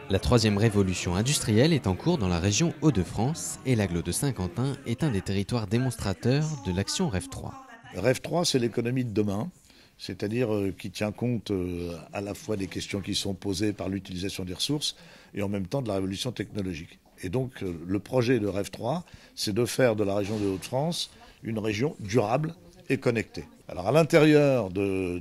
La troisième révolution industrielle est en cours dans la région Hauts-de-France et l'agglo de Saint-Quentin est un des territoires démonstrateurs de l'action REV 3. REV 3, c'est l'économie de demain, c'est-à-dire qui tient compte à la fois des questions qui sont posées par l'utilisation des ressources et en même temps de la révolution technologique. Et donc le projet de REV 3, c'est de faire de la région des Hauts-de-France une région durable et connectée. Alors à l'intérieur de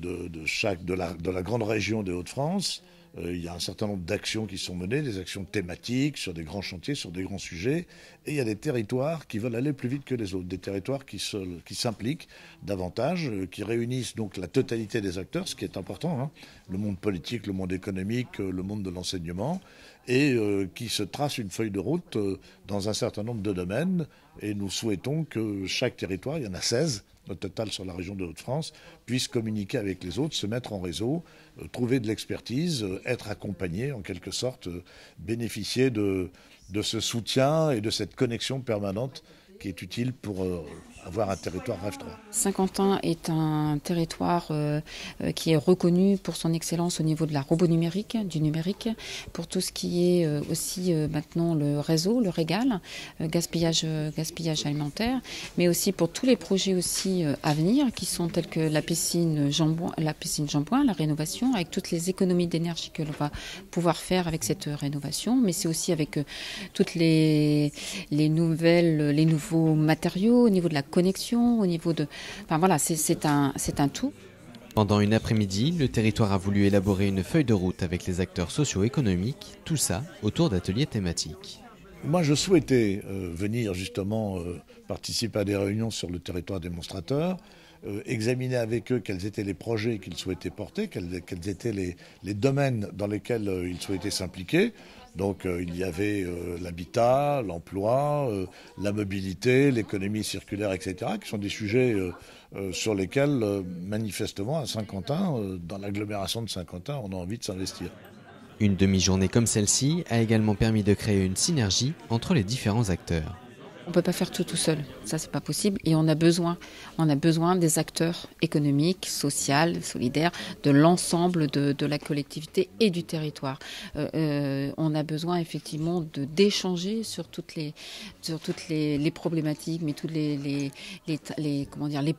la grande région des Hauts-de-France, il y a un certain nombre d'actions qui sont menées, des actions thématiques sur des grands chantiers, sur des grands sujets. Et il y a des territoires qui veulent aller plus vite que les autres, des territoires qui s'impliquent davantage, qui réunissent donc la totalité des acteurs, ce qui est important, hein, le monde politique, le monde économique, le monde de l'enseignement, et qui se tracent une feuille de route dans un certain nombre de domaines. Et nous souhaitons que chaque territoire, il y en a 16, au total sur la région de Hauts-de-France, puisse communiquer avec les autres, se mettre en réseau, trouver de l'expertise, être accompagné en quelque sorte, bénéficier de ce soutien et de cette connexion permanente qui est utile pour avoir un territoire REV 3. Saint-Quentin est un territoire qui est reconnu pour son excellence au niveau de la robot numérique, du numérique, pour tout ce qui est aussi maintenant le réseau, le régal, gaspillage alimentaire, mais aussi pour tous les projets aussi à venir qui sont tels que la piscine Jean-Bouin, la rénovation, avec toutes les économies d'énergie que l'on va pouvoir faire avec cette rénovation, mais c'est aussi avec toutes les nouveaux matériaux au niveau de la connexion, au niveau de... Enfin voilà, c'est un tout. Pendant une après-midi, le territoire a voulu élaborer une feuille de route avec les acteurs socio-économiques, tout ça autour d'ateliers thématiques. Moi, je souhaitais venir justement participer à des réunions sur le territoire démonstrateur, examiner avec eux quels étaient les projets qu'ils souhaitaient porter, quels étaient les domaines dans lesquels ils souhaitaient s'impliquer. Donc il y avait l'habitat, l'emploi, la mobilité, l'économie circulaire, etc., qui sont des sujets sur lesquels, manifestement, à Saint-Quentin, dans l'agglomération de Saint-Quentin, on a envie de s'investir. Une demi-journée comme celle-ci a également permis de créer une synergie entre les différents acteurs. On ne peut pas faire tout seul, ça c'est pas possible et on a besoin des acteurs économiques, sociaux, solidaires, de l'ensemble de la collectivité et du territoire. On a besoin effectivement d'échanger sur toutes les problématiques, mais tous les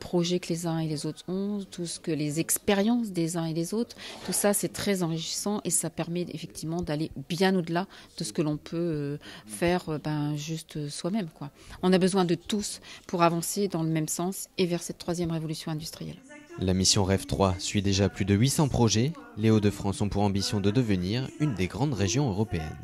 projets que les uns et les autres ont, tout ce que les expériences des uns et des autres, tout ça c'est très enrichissant et ça permet effectivement d'aller bien au-delà de ce que l'on peut faire juste soi-même, quoi. On a besoin de tous pour avancer dans le même sens et vers cette troisième révolution industrielle. La mission REV 3 suit déjà plus de 800 projets. Les Hauts-de-France ont pour ambition de devenir une des grandes régions européennes.